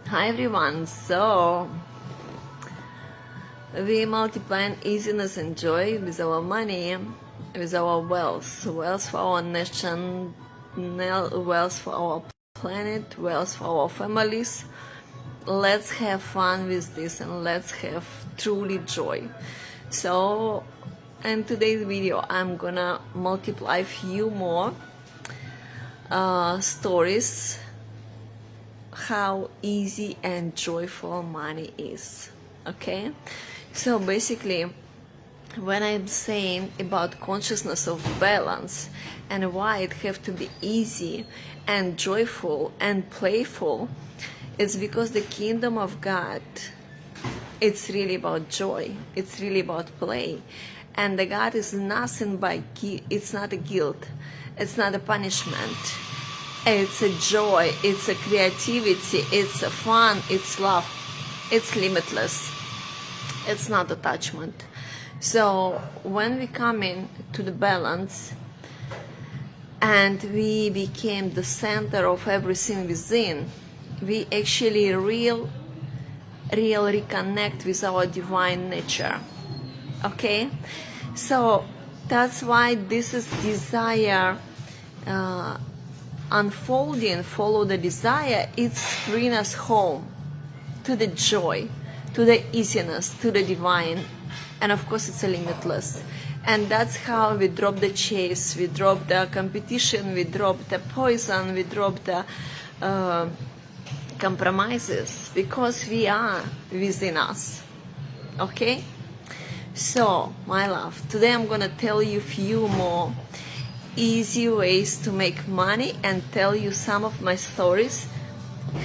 Hi everyone. So we multiply easiness and joy with our money, with our wealth for our nation, wealth for our planet, wealth for our families. Let's have fun with this and let's have truly joy. So in today's video I'm gonna multiply a few more stories how easy and joyful money is. Okay, so basically when I'm saying about consciousness of balance and why it have to be easy and joyful and playful, it's because the kingdom of God, it's really about joy, it's really about play, and the God is nothing but it's not a guilt, it's not a punishment. It's a joy, it's a creativity, it's a fun, it's love, it's limitless, it's not attachment. So when we come in to the balance and we became the center of everything within, we actually real reconnect with our divine nature. Okay, so that's why this is desire unfolding, follow the desire. It's bring us home to the joy, to the easiness, to the divine, and of course it's a limitless. And that's how we drop the chase, we drop the competition, we drop the poison, we drop the compromises, because we are within us. Okay, so my love, today I'm gonna tell you a few more easy ways to make money and tell you some of my stories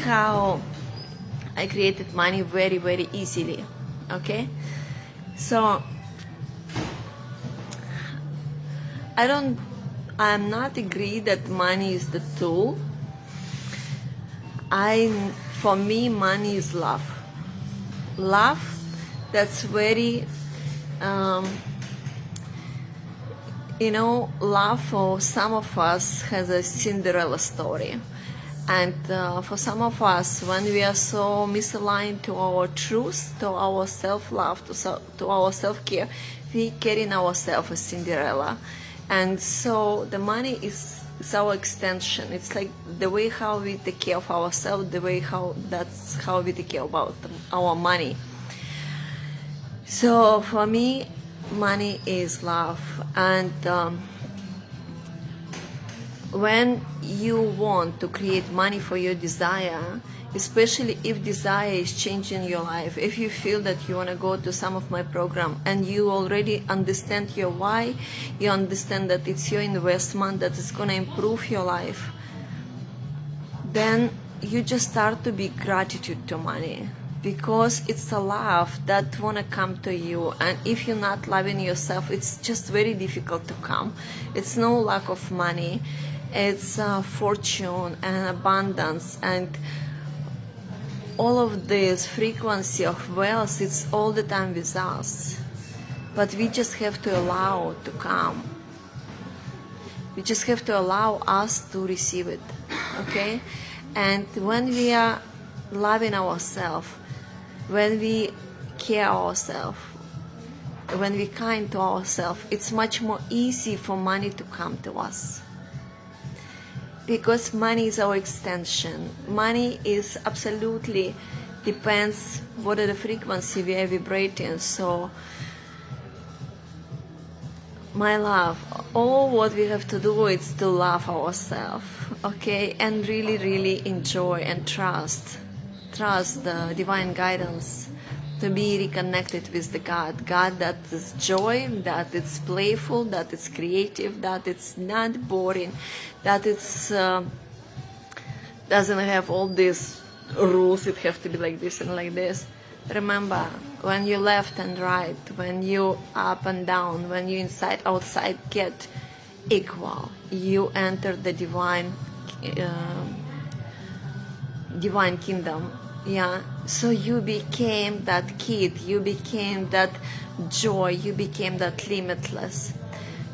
how I created money very, very easily. Okay, so I'm not agree that money is the tool. For me, money is love. Love that's very love for some of us has a Cinderella story. And for some of us, when we are so misaligned to our truth, to our self-love, to our self-care, we carry in ourselves as Cinderella. And so the money is our extension. It's like the way how we take care of ourselves, that's how we take care about our money. So for me, money is love. And when you want to create money for your desire, especially if desire is changing your life, if you feel that you want to go to some of my program and you already understand your why, you understand that it's your investment, that it's going to improve your life, then you just start to be gratitude to money, because it's a love that want to come to you. And if you're not loving yourself, it's just very difficult to come. It's no lack of money, it's fortune and abundance and all of this frequency of wealth. It's all the time with us, but we just have to allow to come. We just have to allow us to receive it. Okay, and when we are loving ourselves, when we care ourselves, when we kind to ourselves, it's much more easy for money to come to us, because money is our extension. Money is absolutely depends what are the frequency we are vibrating. So my love, all what we have to do is to love ourselves, okay, and really, really enjoy and trust the divine guidance, to be reconnected with the God that is joy, that it's playful, that it's creative, that it's not boring, that it's doesn't have all these rules, it have to be like this and like this. Remember, when you left and right, when you up and down, when you inside, outside, get equal. You enter the divine kingdom. Yeah, so you became that kid, you became that joy, you became that limitless.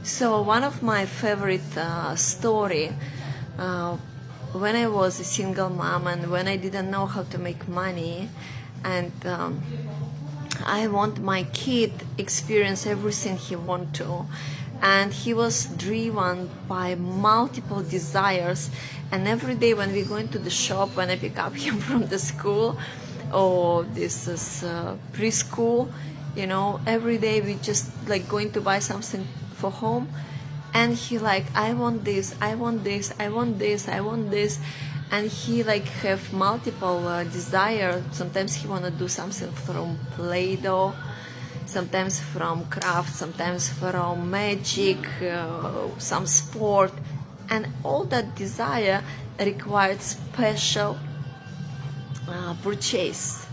So one of my favorite story when I was a single mom and when I didn't know how to make money, and I want my kid experience everything he want to, and he was driven by multiple desires. And every day when we go into the shop, when I pick up him from the school, or this is preschool, you know, every day we just like going to buy something for home, and he like, I want this, I want this, I want this, I want this, and he like have multiple desire. Sometimes he want to do something from Play-Doh, sometimes from craft, sometimes from magic, some sport, and all that desire required special purchase.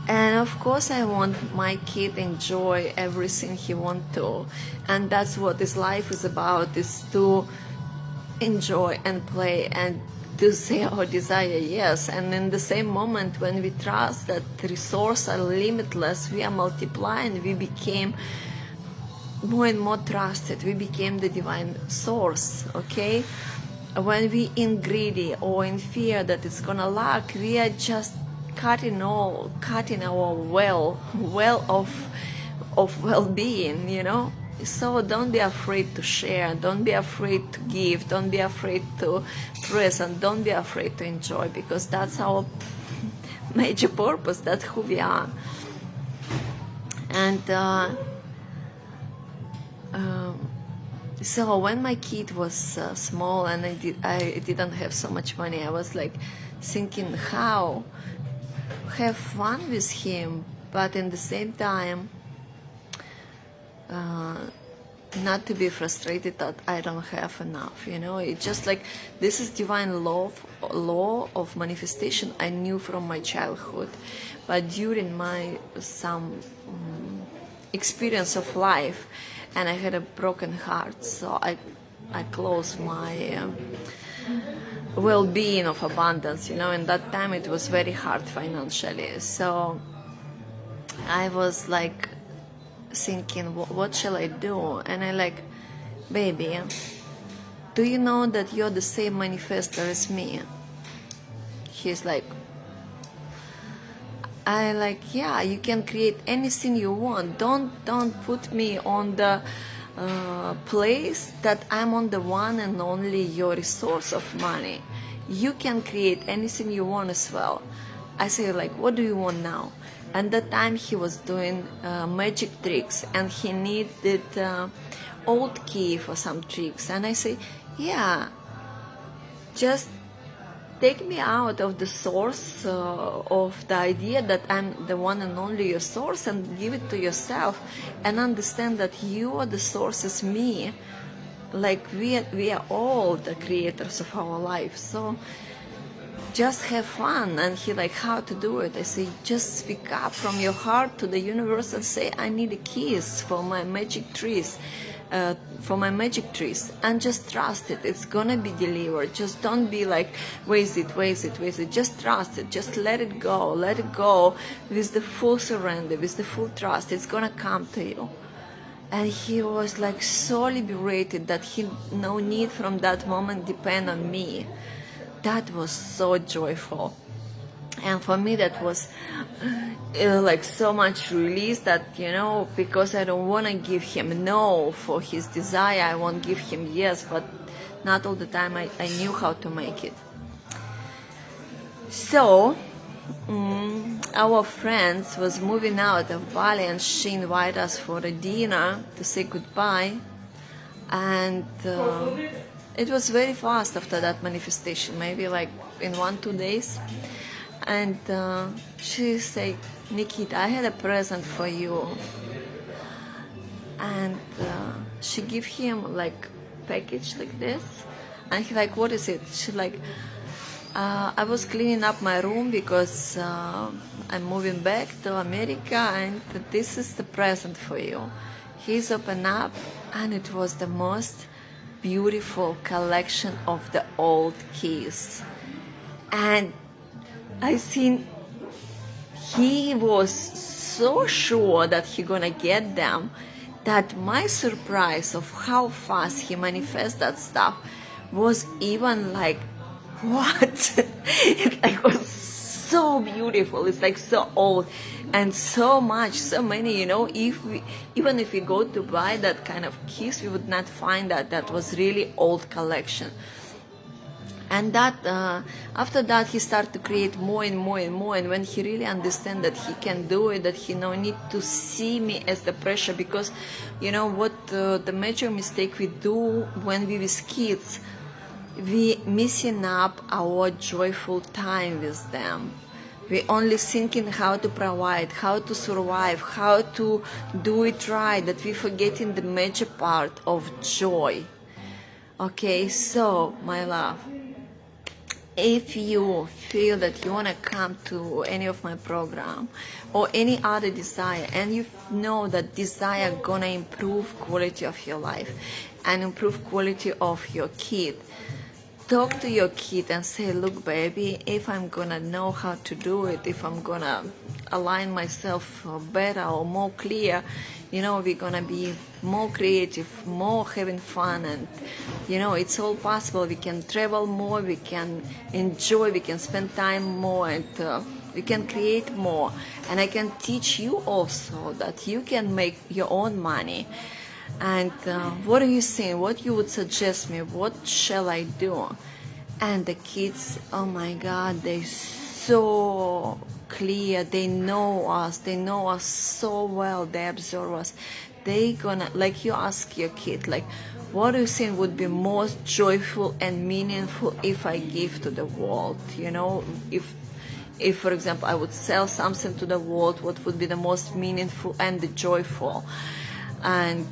And of course I want my kid enjoy everything he want to, and that's what this life is about, is to enjoy and play and to say our desire yes. And in the same moment when we trust that the resources are limitless, we are multiplying, we became more and more trusted, we became the divine source, okay? When we in greedy or in fear that it's gonna lack, we are just cutting our well of well-being, you know. So don't be afraid to share, don't be afraid to give, don't be afraid to present, don't be afraid to enjoy, because that's our major purpose, that's who we are. And so when my kid was small and I didn't have so much money, I was like thinking how have fun with him, but in the same time not to be frustrated that I don't have enough, you know. It's just like this is divine law of manifestation I knew from my childhood, but during my some experience of life, and I had a broken heart, so I closed my well-being of abundance, you know. In that time it was very hard financially, so I was like thinking, what shall I do? And I like, baby, do you know that you're the same manifestor as me? He's like, I like, yeah, you can create anything you want. Don't put me on the place that I'm on the one and only your resource of money. You can create anything you want as well. I say, like, what do you want now? And that time he was doing magic tricks, and he needed old key for some tricks. And I say, yeah, just take me out of the source of the idea that I'm the one and only your source, and give it to yourself, and understand that you are the source as me. Like we are all the creators of our life. So just have fun. And he like, how to do it? I say, just speak up from your heart to the universe and say, I need a kiss for my magic trees, and just trust it. It's gonna be delivered. Just don't be like, waste it. Just trust it. Just let it go with the full surrender, with the full trust. It's gonna come to you. And he was like so liberated that he no need from that moment depend on me. That was so joyful. And for me that was like so much release, that, you know, because I don't want to give him no for his desire, I won't give him yes, but not all the time I knew how to make it. So our friends was moving out of Bali, and she invited us for a dinner to say goodbye. And it was very fast after that manifestation, maybe like in 1-2 days. And she said, Nikita, I had a present for you. And she gave him like package like this, and he like, what is it? She like, I was cleaning up my room because I'm moving back to America, and this is the present for you. He's opened up, and it was the most beautiful collection of the old keys. And I think he was so sure that he gonna get them, that my surprise of how fast he manifests that stuff was even like what? It like was so beautiful. It's like so old and so much, so many, even if we go to buy that kind of keys, we would not find that was really old collection. And that after that he started to create more and more and more, and when he really understand that he can do it, that he no need to see me as the pressure, because what the major mistake we do when we with kids, we missing up our joyful time with them. We only thinking how to provide, how to survive, how to do it right, that we forgetting the major part of joy. Okay, so my love, if you feel that you want to come to any of my program or any other desire, and you know that desire gonna improve quality of your life and improve quality of your kid, talk to your kid and say, look baby, if I'm gonna know how to do it, if I'm gonna align myself better or more clear, we're gonna be more creative, more having fun, and it's all possible. We can travel more, we can enjoy, we can spend time more, and we can create more. And I can teach you also that you can make your own money. And what are you saying? What you would suggest me? What shall I do? And the kids, oh my God, they're so clear. They know us so well. They observe us. They gonna, like, you ask your kid, like, what do you think would be most joyful and meaningful if I give to the world? If for example I would sell something to the world, what would be the most meaningful and the joyful? And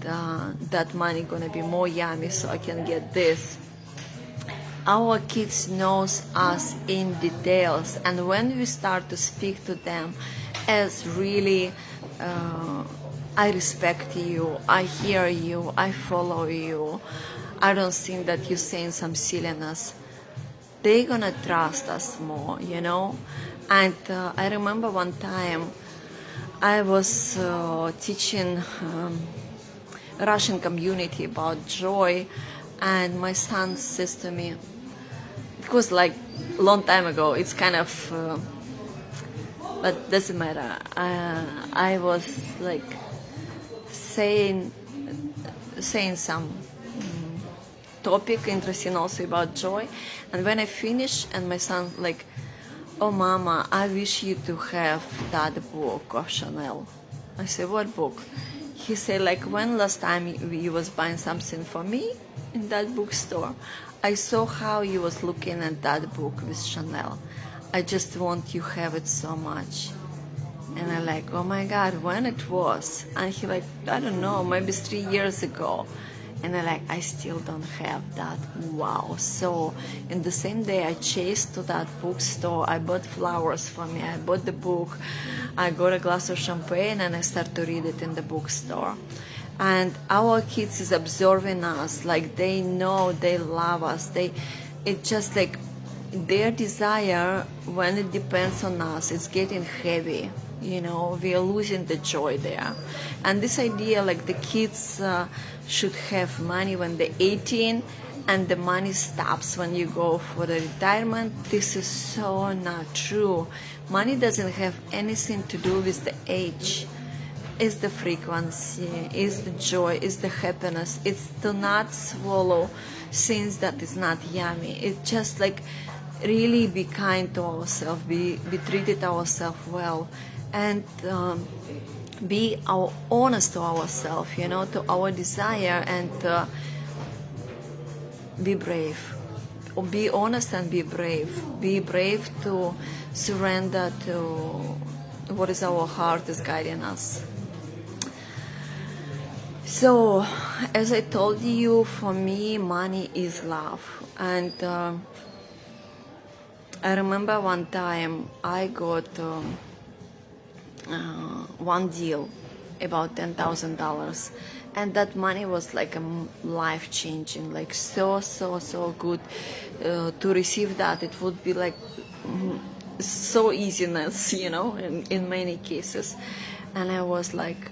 that money gonna be more yummy, so I can get this. Our kids knows us in details, and when we start to speak to them as really, I respect you, I hear you, I follow you, I don't think that you're saying some silliness, they're gonna trust us more, And I remember one time I was teaching Russian community about joy, and my son says to me, it was like a long time ago, it's kind of but doesn't matter, I was like saying some topic interesting also about joy, and when I finished, and my son like, oh mama, I wish you to have that book of Chanel. I said, what book? He said, like, when last time you was buying something for me in that bookstore, I saw how you was looking at that book with Chanel. I just want you have it so much. And I like, oh my God, when it was? And he like, I don't know, maybe 3 years ago. And I like, I still don't have that. Wow. So in the same day I chased to that bookstore, I bought flowers for me, I bought the book, I got a glass of champagne, and I start to read it in the bookstore. And our kids is observing us, like they know, they love us. It's just like their desire, when it depends on us, it's getting heavy. We are losing the joy there. And this idea, like the kids should have money when they're 18 and the money stops when you go for the retirement, this is so not true. Money doesn't have anything to do with the age. It's the frequency, it's the joy, it's the happiness. It's to not swallow things that is not yummy. It's just like really be kind to ourselves, be treated ourselves well, and be honest to ourselves, to our desire, and be brave. Be honest and be brave. Be brave to surrender to what is our heart is guiding us. So, as I told you, for me, money is love. And I remember one time I got one deal about $10,000, and that money was like a life-changing, like so good. To receive that, it would be like so easiness, in many cases. And I was like,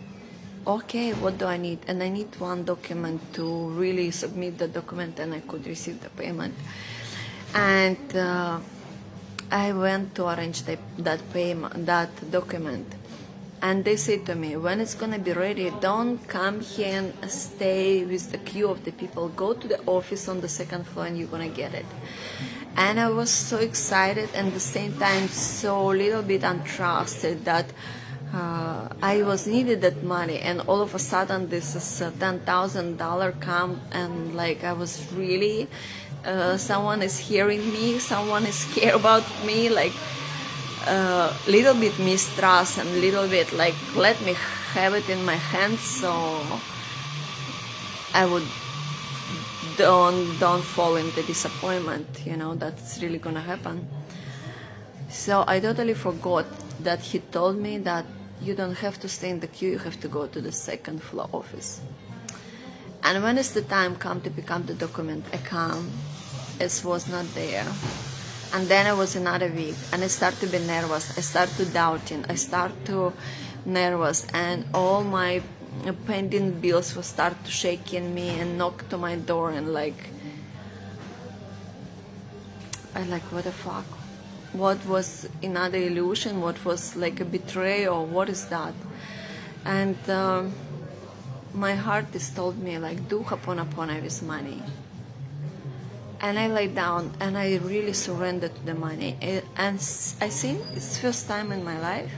okay, what do I need? And I need one document to really submit the document, and I could receive the payment. And I went to arrange that document, and they said to me, when it's gonna be ready, don't come here and stay with the queue of the people. Go to the office on the second floor and you're gonna get it. And I was so excited and at the same time so little bit untrusted that I was needed that money, and all of a sudden this is $10,000 come, and like I was really someone is hearing me, someone is care about me, like little bit mistrust and little bit like let me have it in my hands so I would don't fall into disappointment, you know, that's really gonna happen. So I totally forgot that he told me that you don't have to stay in the queue, you have to go to the second floor office. And when it's the time come to pick up the document, I come, it was not there. And then it was another week, and I start to be nervous, I start to doubting, I start to nervous, and all my pending bills will start to shaking me and knock to my door, and like, I like, what the fuck? What was another illusion? What was like a betrayal? What is that? And my heart is told me like, do Ho'oponopono with money. And I lay down and I really surrendered to the money. And I think it's the first time in my life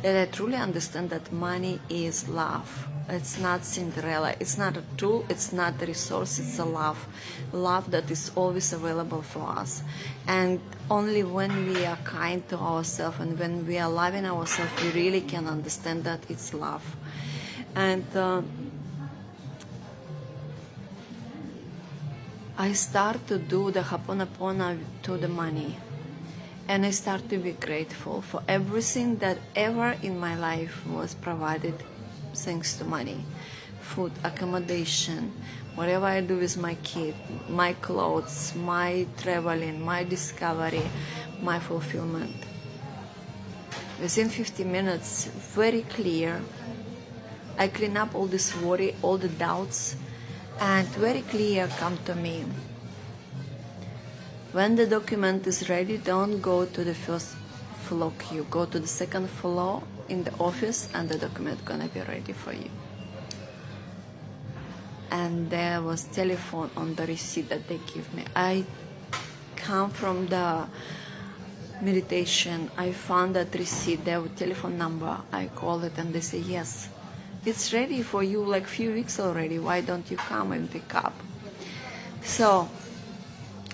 that I truly understand that money is love. It's not Cinderella, it's not a tool, it's not a resource, it's a love. Love that is always available for us. And only when we are kind to ourselves and when we are loving ourselves, we really can understand that it's love. And I start to do the Ho'oponopono to the money, and I start to be grateful for everything that ever in my life was provided thanks to money. Food, accommodation, whatever I do with my kid, my clothes, my traveling, my discovery, my fulfillment. Within 15 minutes, very clear, I clean up all this worry, all the doubts, and very clear come to me. When the document is ready, don't go to the first floor queue. Go to the second floor in the office and the document gonna be ready for you. And there was telephone on the receipt that they give me. I come from the meditation. I found that receipt, their telephone number. I call it and they say, yes, it's ready for you like few weeks already. Why don't you come and pick up? So,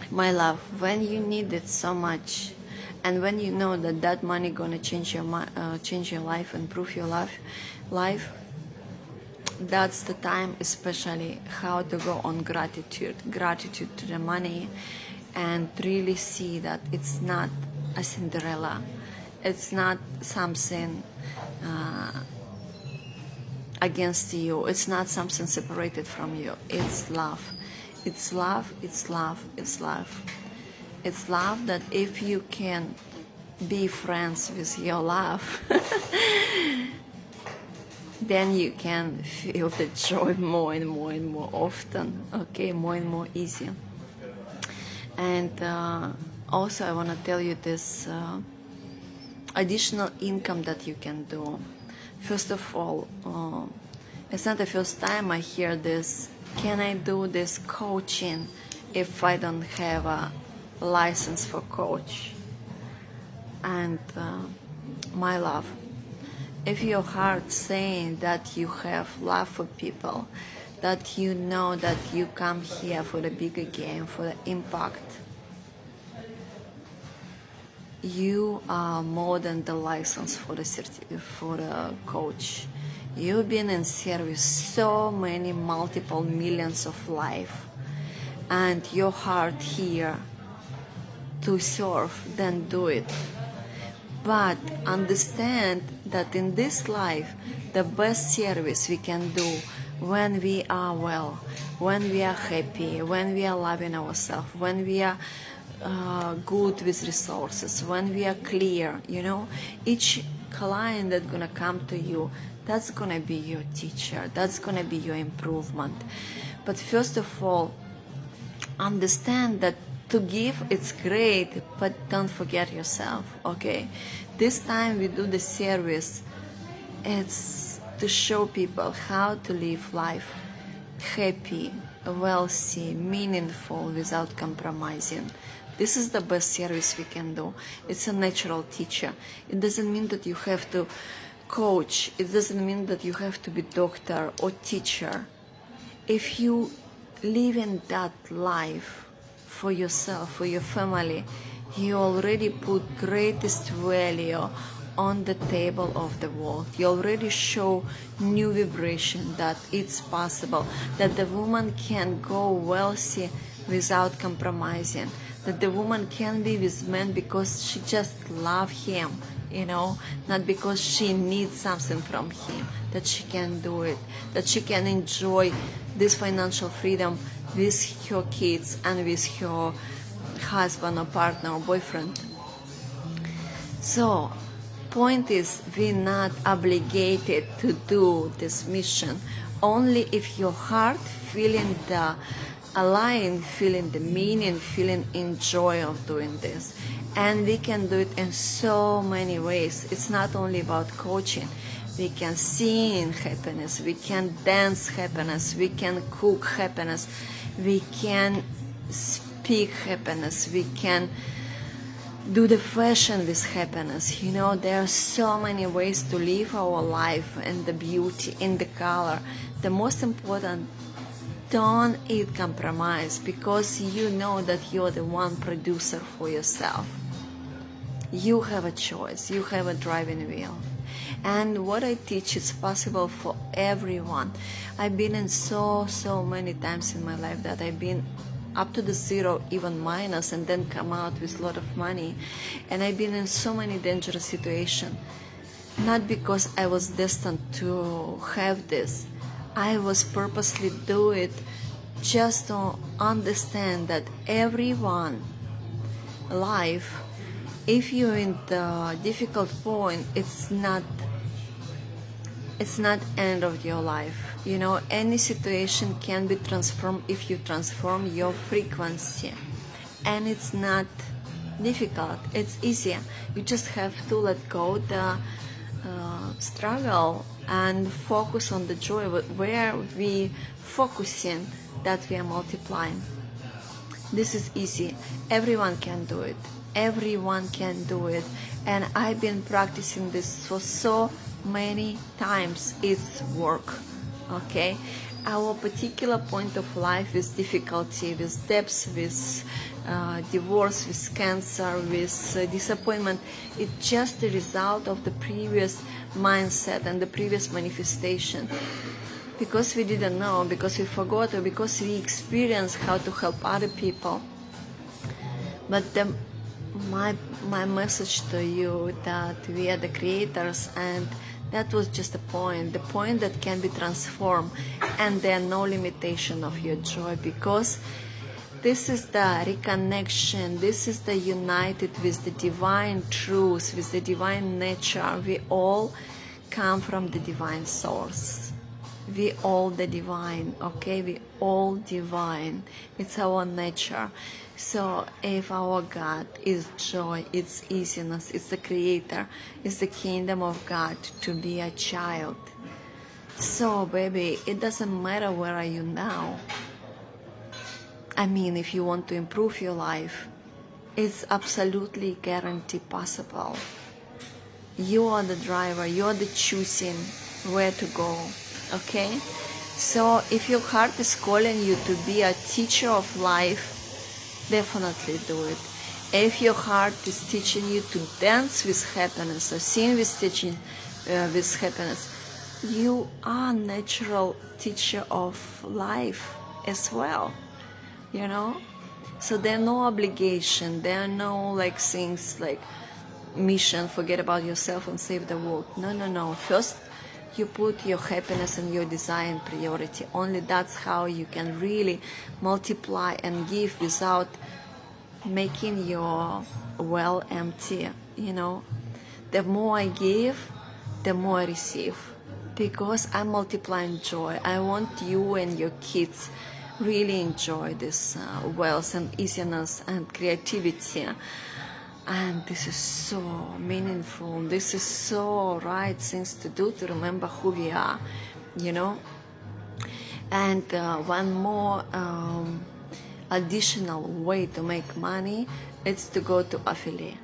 my love, when you need it so much, and when you know that that money gonna change your life, improve your life, that's the time, especially how to go on gratitude to the money, and really see that it's not a Cinderella, it's not something against you, it's not something separated from you. It's love. It's love, it's love, it's love. It's love that if you can be friends with your love, then you can feel the joy more and more and more often, okay, more and more easy. And also I want to tell you this additional income that you can do. First of all, it's not the first time I hear this. Can I do this coaching if I don't have a license for coach? And my love, if your heart saying that you have love for people, that you know that you come here for the bigger game, for the impact, you are more than the license for the coach. You've been in service so many multiple millions of life, and your heart here to serve, then do it. But understand that in this life, the best service we can do when we are well, when we are happy, when we are loving ourselves, when we are good with resources, when we are clear, you know, each client that's gonna come to you, that's gonna be your teacher, that's gonna be your improvement. But first of all, understand that To give, it's great, but don't forget yourself, okay? This time we do the service. It's to show people how to live life happy, wealthy, meaningful, without compromising. This is the best service we can do. It's a natural teacher. It doesn't mean that you have to coach. It doesn't mean that you have to be doctor or teacher. If you live in that life for yourself, for your family, you already put greatest value on the table of the world. You already show new vibration that it's possible, that the woman can go wealthy without compromising, that the woman can be with men because she just loves him, not because she needs something from him, that she can do it, that she can enjoy this financial freedom with her kids and with her husband or partner or boyfriend. So, point is, we're not obligated to do this mission only if your heart feeling the align, feeling the meaning, feeling enjoy of doing this. And we can do it in so many ways. It's not only about coaching. We can sing happiness, we can dance happiness, we can cook happiness, we can speak happiness, we can do the fashion with happiness. There are so many ways to live our life, and the beauty in the color. The most important, don't eat compromise, because you know that you're the one producer for yourself. You have a choice, you have a driving wheel. And what I teach is possible for everyone. I've been in so many times in my life that I've been up to the zero, even minus, and then come out with a lot of money. And I've been in so many dangerous situations, not because I was destined to have this. I was purposely do it just to understand that everyone life, if you're in the difficult point, it's not end of your life. Any situation can be transformed if you transform your frequency. And it's not difficult, it's easier. You just have to let go the struggle and focus on the joy. Where we focusing, that we are multiplying. This is easy. Everyone can do it. Everyone can do it. And I've been practicing this for so many times. It's work, okay? Our particular point of life is difficulty, with debts, with divorce, with cancer, with disappointment. It's just the result of the previous mindset and the previous manifestation. Because we didn't know, because we forgot, or because we experienced how to help other people. But my message to you, that we are the creators, and that was just the point that can be transformed, and there are no limitation of your joy, because this is the reconnection, this is the united with the divine truth, with the divine nature. We all come from the divine source. We all the divine, okay? We all divine. It's our nature. So if our God is joy, it's easiness, it's the creator, it's the kingdom of God to be a child. So baby, it doesn't matter where are you now. I mean, if you want to improve your life, it's absolutely guaranteed possible. You are the driver, you are the choosing where to go, okay? So if your heart is calling you to be a teacher of life, definitely do it. If your heart is teaching you to dance with happiness or sing with teaching with happiness, you are a natural teacher of life as well, So there are no obligation, there are no things like mission, forget about yourself and save the world. No. First, you put your happiness and your desire in priority. Only that's how you can really multiply and give without making your well empty. The more I give, the more I receive, because I'm multiplying joy. I want you and your kids really enjoy this wealth and easiness and creativity. And this is so meaningful. This is so right things to do, to remember who we are, you know. And one more additional way to make money is to go to affiliate.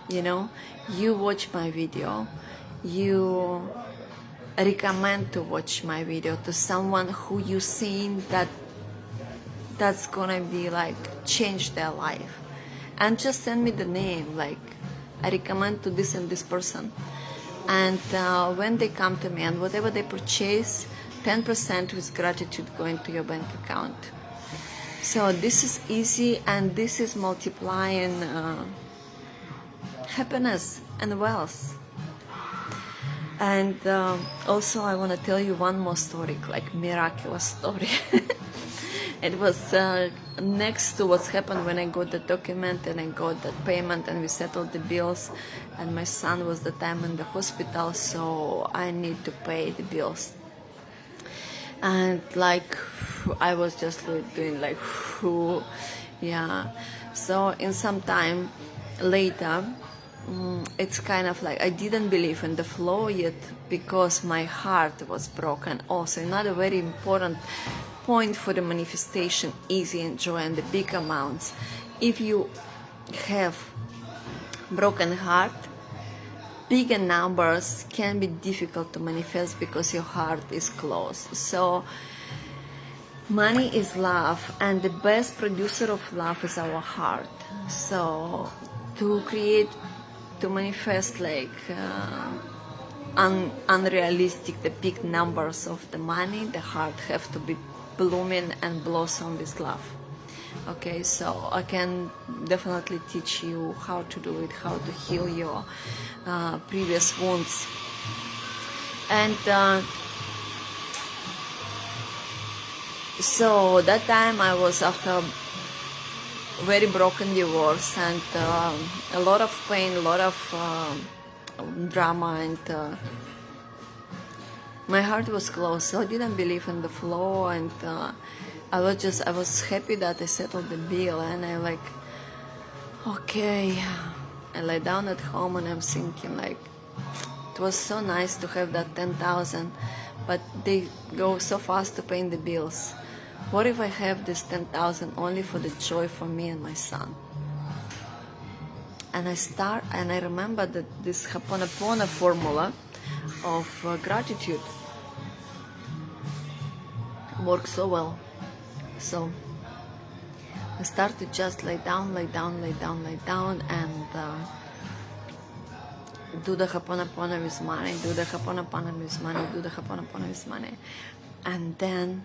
You know, you watch my video, you recommend to watch my video to someone who you think that's gonna be like change their life, and just send me the name, like I recommend to this and this person. And when they come to me and whatever they purchase, 10% with gratitude going to your bank account. So this is easy, and this is multiplying happiness and wealth. And also I want to tell you one more story, like miraculous story. It was next to what's happened when I got the document and I got that payment and we settled the bills, and my son was the time in the hospital, so I need to pay the bills. And like I was just doing like yeah. So in some time later, it's kind of like I didn't believe in the flow yet because my heart was broken. Also another very important point for the manifestation, easy and joy and the big amounts. If you have broken heart, bigger numbers can be difficult to manifest because your heart is closed. So money is love, and the best producer of love is our heart. So to manifest like unrealistic, the big numbers of the money, the heart have to be blooming and blossom with love. Okay, so I can definitely teach you how to do it, how to heal your previous wounds. And so that time I was after very broken divorce and a lot of pain, a lot of drama, and my heart was closed, so I didn't believe in the flow, and I was happy that I settled the bill, and I like, okay, I lay down at home and I'm thinking like, it was so nice to have that 10,000, but they go so fast to paying the bills. What if I have this 10,000 only for the joy for me and my son? And I remember that this Ho'oponopono formula of gratitude works so well. So I started just lay down, and do the Ho'oponopono with money, do the Ho'oponopono with money, do the Ho'oponopono with money. And then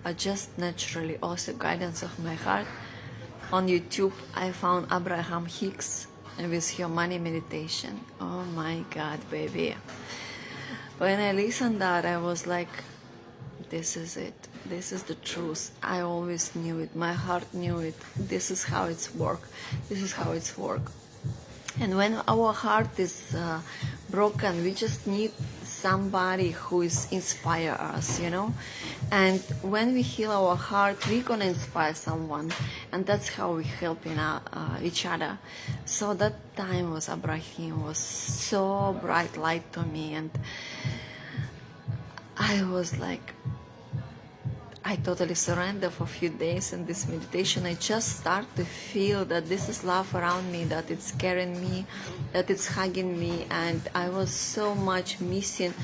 I just naturally, also guidance of my heart, on YouTube I found Abraham Hicks with your money meditation. Oh my God, baby. When I listened that, I was like, this is it. This is the truth. I always knew it. My heart knew it. This is how it's work. This is how it's work. And when our heart is broken, we just need somebody who is inspire us, you know. And when we heal our heart, we're gonna inspire someone, and that's how we help each other. So that time was Abraham was so bright light to me, and I was like, I totally surrender for a few days in this meditation. I just start to feel that this is love around me, that it's carrying me, that it's hugging me, and I was so much missing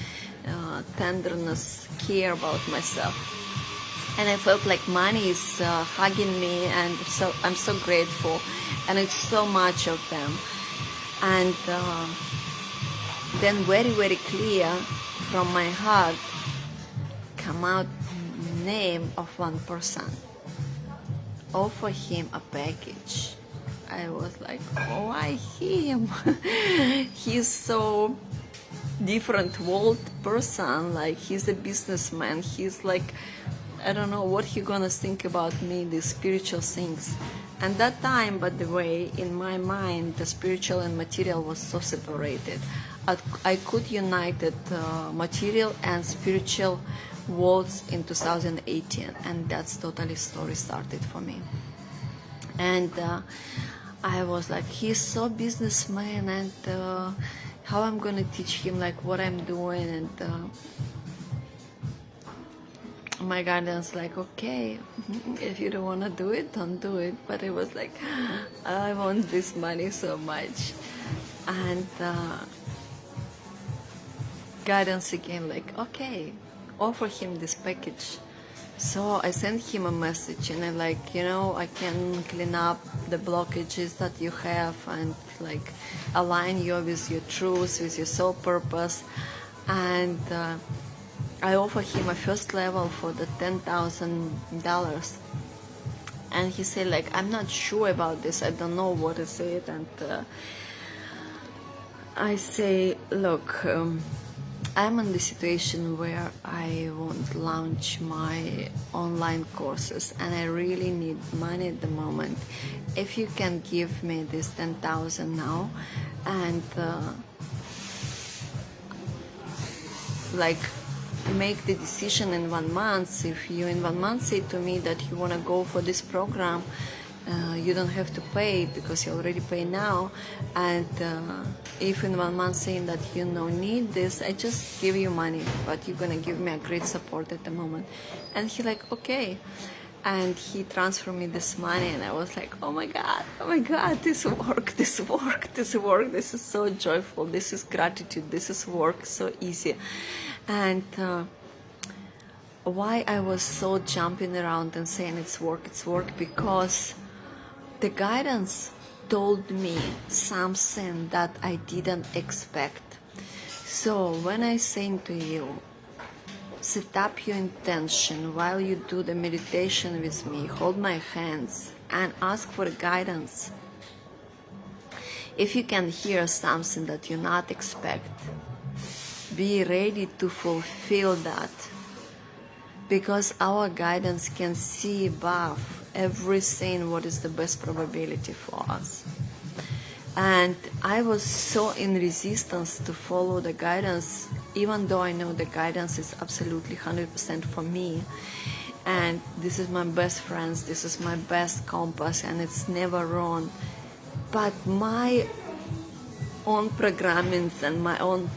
tenderness, care about myself. And I felt like money is hugging me, and so I'm so grateful, and it's so much of them. And then very, very clear from my heart come out name of one person. Offer him a package. I was like, oh, why him? He's so different world person. Like, he's a businessman. He's like, I don't know what he gonna think about me, these spiritual things. And that time, by the way, in my mind, the spiritual and material was so separated. I could unite material and spiritual was in 2018, and that's totally story started for me. And I was like, he's so businessman, and how I'm gonna teach him like what I'm doing, and my guidance like, okay, if you don't want to do it, don't do it. But it was like, I want this money so much. And guidance again like, okay, offer him this package. So I sent him a message, and I'm like, you know, I can clean up the blockages that you have and like align you with your truth, with your soul purpose. And I offered him a first level for the $10,000. And he said like, I'm not sure about this, I don't know what is it. And I say, look, I'm in the situation where I want to launch my online courses, and I really need money at the moment. If you can give me this 10,000 now, and like make the decision in 1 month. If you in 1 month say to me that you want to go for this program, you don't have to pay because you already pay now. And if in 1 month saying that you don't need this, I just give you money, but you're gonna give me a great support at the moment. And he like, okay. And he transferred me this money, and I was like, oh my God, this work, this is so joyful, this is gratitude, this is work, so easy. And why I was so jumping around and saying it's work, because the guidance told me something that I didn't expect. So when I say to you, set up your intention while you do the meditation with me, hold my hands and ask for guidance. If you can hear something that you not expect, be ready to fulfill that, because our guidance can see above everything what is the best probability for us. And I was so in resistance to follow the guidance, even though I know the guidance is absolutely 100% for me. And this is my best friends, this is my best compass, and it's never wrong. But my own programmings and my own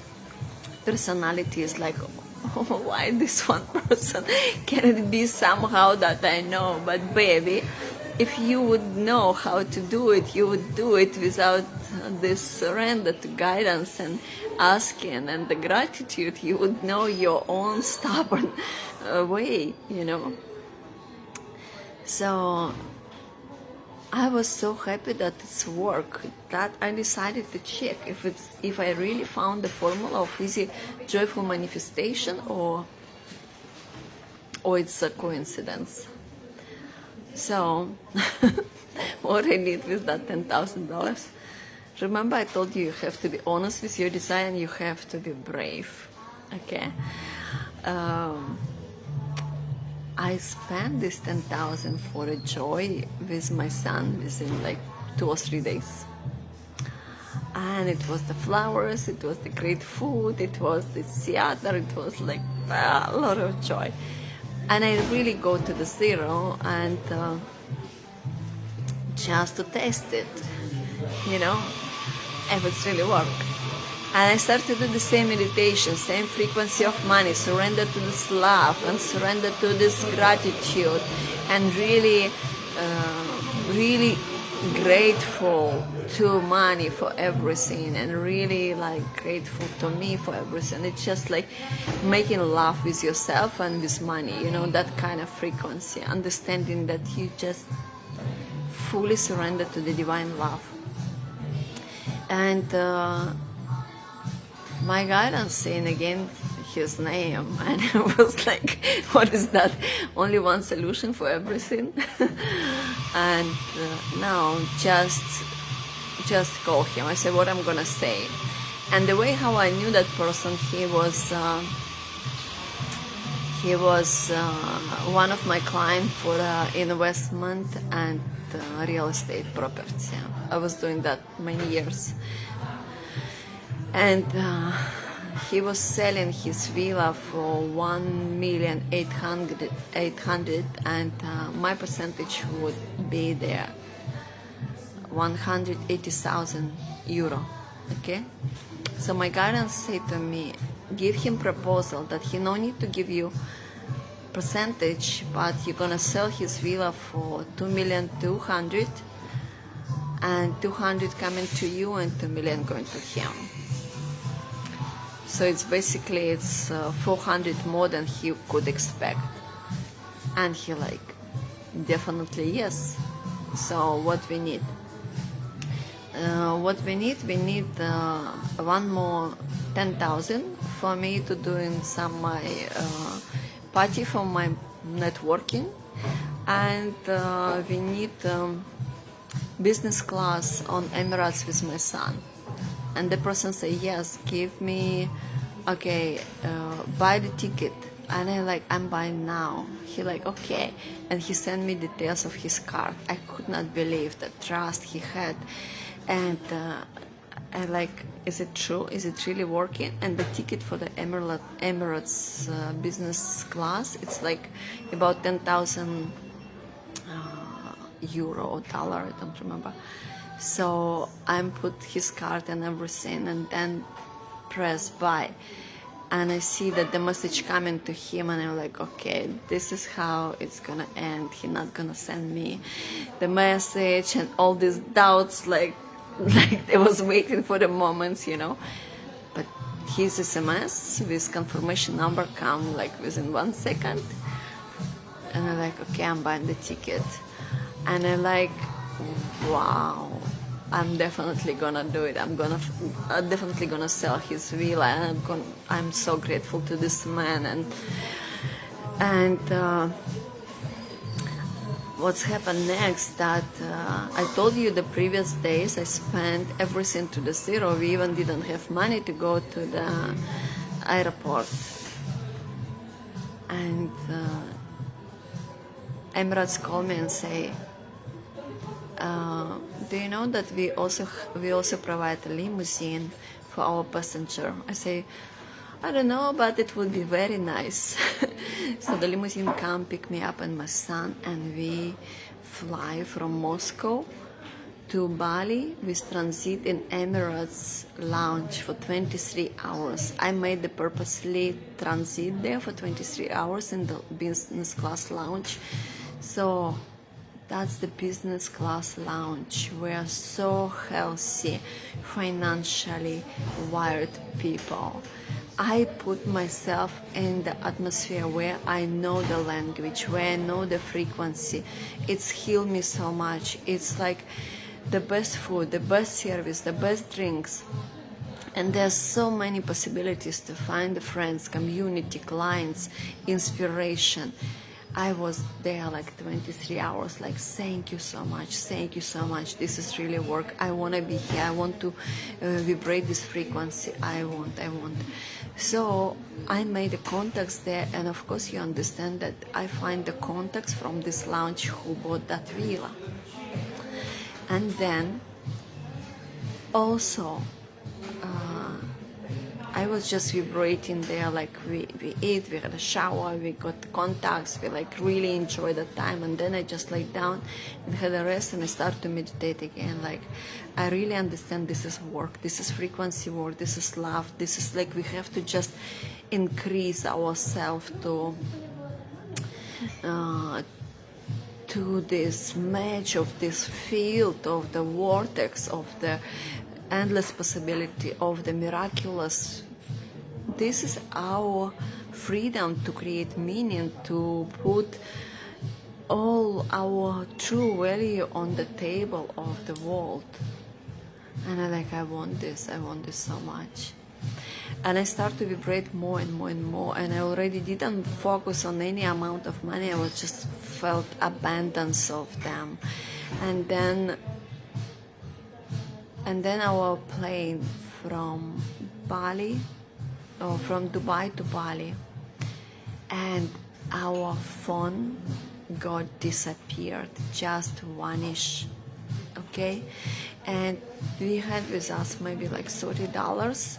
personality is like, oh, why this one person? Can it be somehow that I know? But baby, if you would know how to do it, you would do it without this surrender to guidance and asking and the gratitude. You would know your own stubborn way, you know. So I was so happy that it's work, that I decided to check if I really found the formula of easy, joyful manifestation, or it's a coincidence. So what I did with that $10,000, remember I told you have to be honest with your desire and you have to be brave, okay? I spent this 10,000 for a joy with my son within like 2 or 3 days. And it was the flowers, it was the great food, it was the theater, it was like a lot of joy. And I really go to the zero and just to test it, you know, if it's really work. And I started to do the same meditation, same frequency of money, surrender to this love and surrender to this gratitude, and really, really grateful to money for everything, and really like grateful to me for everything. It's just like making love with yourself and with money, you know, that kind of frequency, understanding that you just fully surrender to the divine love. And my guidance saying again his name, and I was like, what is that? Only one solution for everything? And no, just call him. I said what I'm gonna say. And the way how I knew that person, he was one of my clients for investment and real estate property. I was doing that many years. And he was selling his villa for 1,800,800, and my percentage would be there 180,000 euro. Okay, so my guidance said to me, give him proposal that he no need to give you percentage, but you're gonna sell his villa for 2,200,000, and 200 coming to you and 2 million going to him. So it's 400 more than he could expect. And he like, definitely yes. So what we need? We need one more 10,000 for me to do in some my party for my networking, and we need business class on Emirates with my son. And the person say, yes, give me, okay, buy the ticket. And I like, I'm buying now. He like, okay. And he sent me details of his card. I could not believe the trust he had. And I like, is it true? Is it really working? And the ticket for the Emirates business class, it's like about 10,000 euro or dollar, I don't remember. So I put his card and everything, and then press buy. And I see that the message coming to him, and I'm like, okay, this is how it's gonna end. He's not gonna send me the message, and all these doubts, like I was waiting for the moments, you know. But his SMS with confirmation number come like within 1 second, and I'm like, okay, I'm buying the ticket. And I like, wow, I'm definitely gonna do it. I'm definitely gonna sell his villa, and I'm so grateful to this man. And what's happened next? That I told you the previous days I spent everything to the zero. We even didn't have money to go to the airport, and Emirates called me and say, do you know that we also provide a limousine for our passenger? I say, I don't know, but it would be very nice. So the limousine come pick me up and my son, and we fly from Moscow to Bali with transit in Emirates lounge for 23 hours. I made the purposely transit there for 23 hours in the business class lounge. So that's the business class lounge. We are so healthy, financially wired people. I put myself in the atmosphere where I know the language, where I know the frequency. It's healed me so much. It's like the best food, the best service, the best drinks. And there's so many possibilities to find friends, community, clients, inspiration. I was there like 23 hours, like, thank you so much, this is really work, I want to be here, I want to vibrate this frequency, I want. So I made the contacts there, and of course you understand that I find the contacts from this lounge who bought that villa. And then also I was just vibrating there, like we ate, we had a shower, we got contacts, we like really enjoyed the time. And then I just laid down and had a rest, and I started to meditate again. Like, I really understand this is work, this is frequency work, this is love, this is like we have to just increase ourselves to this match of this field of the vortex of the endless possibility of the miraculous. This is our freedom to create meaning, to put all our true value on the table of the world. And I want this so much. And I start to vibrate more and more and more, and I already didn't focus on any amount of money. I was just felt abundance of them. And then our plane from Bali, or from Dubai to Bali, and our phone got disappeared, just vanish, okay? And we had with us maybe like $30.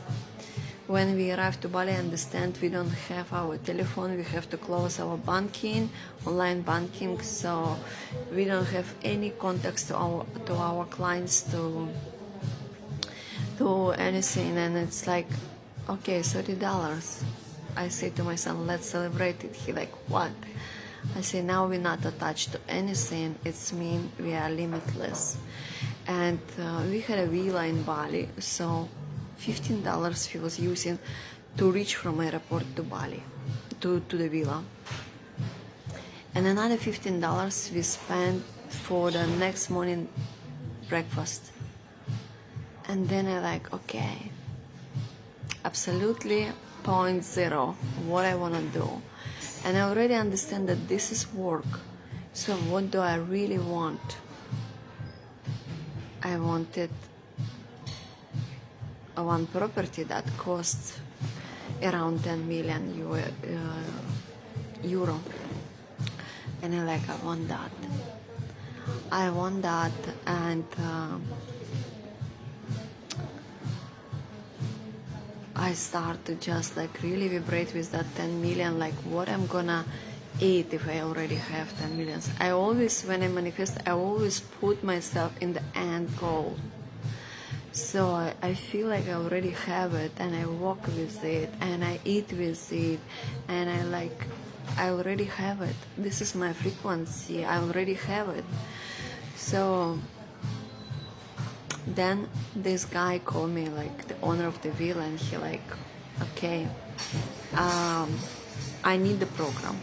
when we arrive to Bali, understand we don't have our telephone, we have to close our banking, online banking, so we don't have any contacts to our clients to do anything. And it's like, okay, $30. I say to my son, let's celebrate it. He like, what? I say, now we're not attached to anything. It's mean we are limitless. And we had a villa in Bali, so $15 he was using to reach from airport to Bali, to the villa. And another $15 we spent for the next morning breakfast. And then I like, okay, absolutely .0, what I want to do. And I already understand that this is work. So what do I really want? I wanted one property that costs around 10 million euro. And I like, I want that. And I start to just like really vibrate with that 10 million, like what I'm gonna eat if I already have 10 millions. I always, when I manifest, I always put myself in the end goal. So I feel like I already have it, and I walk with it, and I eat with it, and I already have it. This is my frequency, I already have it. So then this guy called me, like the owner of the villa, and he like, okay, I need the program.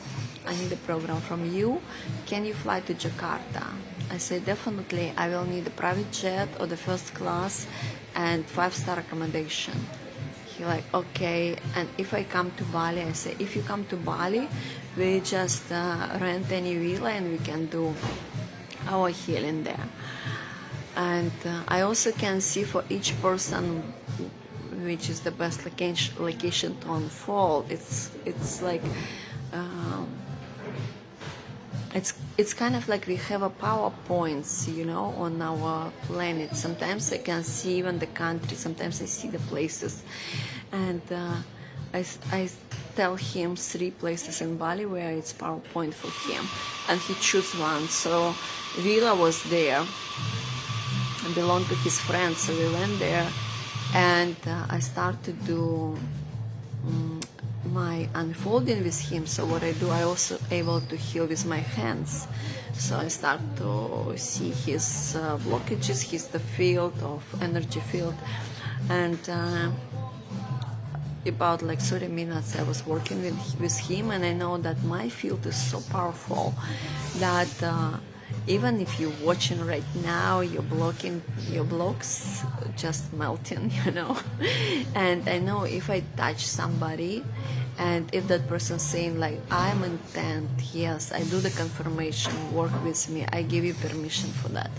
I need the program from you. Can you fly to Jakarta? I said, definitely. I will need a private jet or the first class and 5-star accommodation. He like, okay. And if I come to Bali, I say, if you come to Bali, we just rent any villa and we can do our healing there. And I also can see for each person which is the best location to unfold. It's like it's kind of like we have a PowerPoints, you know, on our planet. Sometimes I can see even the country, sometimes I see the places, and I tell him 3 places in Bali where it's PowerPoint for him, and he choose one. So villa was there, belonged to his friends, so we went there, and I started to do my unfolding with him. So what I do, I also able to heal with my hands. So I start to see his blockages, the field of energy field, and about like 30 minutes I was working with him, and I know that my field is so powerful that even if you're watching right now, your blocks just melting, you know. And I know if I touch somebody, and if that person's saying like, I'm intent, yes, I do the confirmation, work with me, I give you permission for that.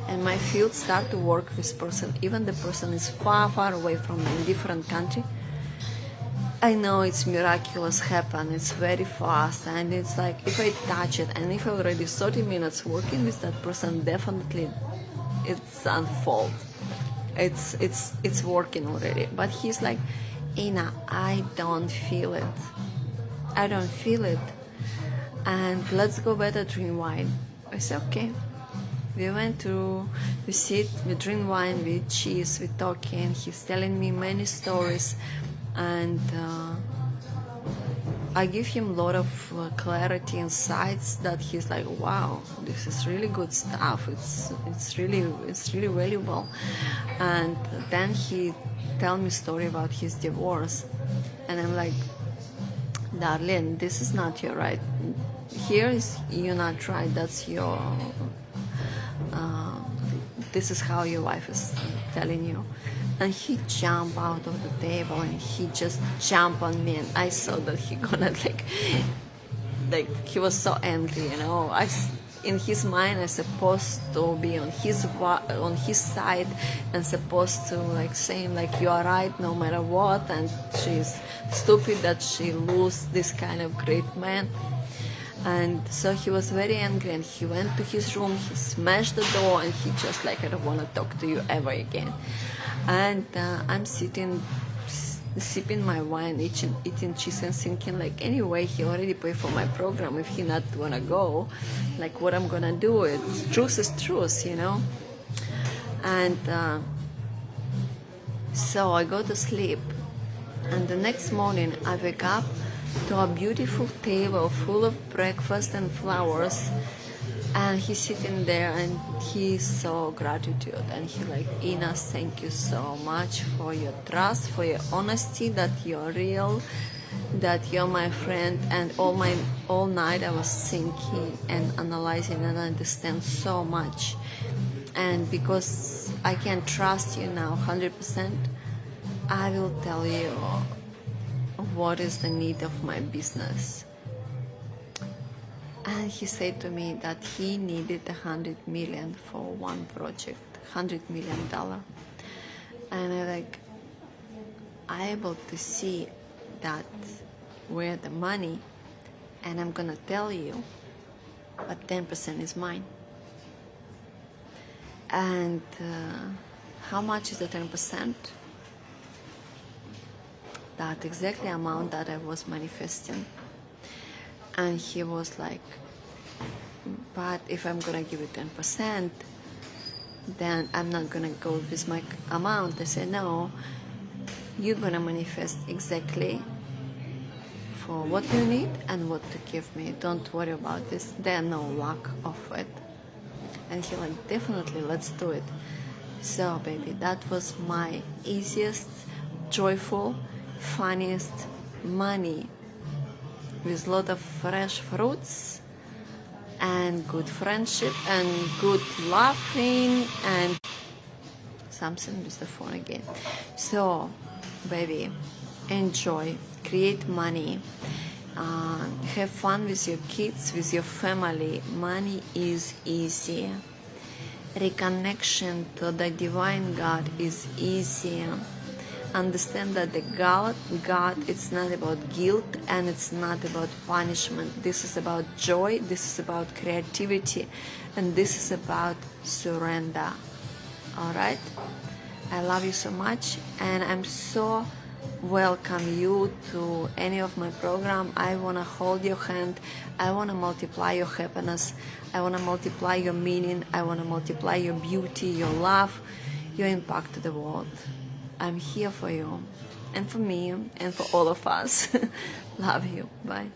And my field start to work with person, even the person is far, far away from me, in different country. I know it's miraculous happen, it's very fast, and it's like if I touch it, and if I already 30 minutes working with that person, definitely it's unfold. It's working already. But he's like, Ina, I don't feel it. I don't feel it. And let's go better drink wine. I said, okay. We went to, we sit, we drink wine, we eat cheese, we talking. He's telling me many stories. And I give him a lot of clarity, insights that he's like, wow, this is really good stuff. It's really valuable. And then he tell me story about his divorce, and I'm like, darling, this is not your right. Here is you're not right. That's your. This is how your wife is telling you. And he jumped out of the table and he just jumped on me, and I saw that he gonna like he was so angry, you know. In his mind, I supposed to be on his side and supposed to like saying like you are right no matter what, and she's stupid that she lose this kind of great man. And so he was very angry, and he went to his room, he smashed the door, and he just like, I don't want to talk to you ever again. And I'm sitting sipping my wine, eating cheese and thinking like, anyway, he already paid for my program. If he not wanna go, like what I'm gonna do? It's truth is truth, you know. And so I go to sleep, and the next morning I wake up to a beautiful table full of breakfast and flowers, and he's sitting there and he's so gratitude, and he like, Ina, thank you so much for your trust, for your honesty, that you're real, that you're my friend. And all night I was thinking and analyzing and understand so much. And because I can trust you now 100%, I will tell you what is the need of my business. And he said to me that he needed 100 million for one project, $100 million. And I able to see that where the money, and I'm gonna tell you, but 10% is mine. And how much is the 10%? That exactly amount that I was manifesting. And he was like, but if I'm gonna give you 10%, then I'm not gonna go with my amount. I said, no, you're gonna manifest exactly for what you need and what to give me. Don't worry about this. There's no lack of it. And he like, definitely, let's do it. So baby, that was my easiest, joyful, funniest money, with a lot of fresh fruits and good friendship and good laughing and something with the phone again. So baby, enjoy, create money, have fun with your kids, with your family. Money is easy. Reconnection to the divine God is easy. Understand that the God, it's not about guilt and it's not about punishment. This is about joy, this is about creativity, and this is about surrender. Alright? I love you so much, and I'm so welcome you to any of my program. I want to hold your hand. I want to multiply your happiness. I want to multiply your meaning. I want to multiply your beauty, your love, your impact to the world. I'm here for you and for me and for all of us. Love you. Bye.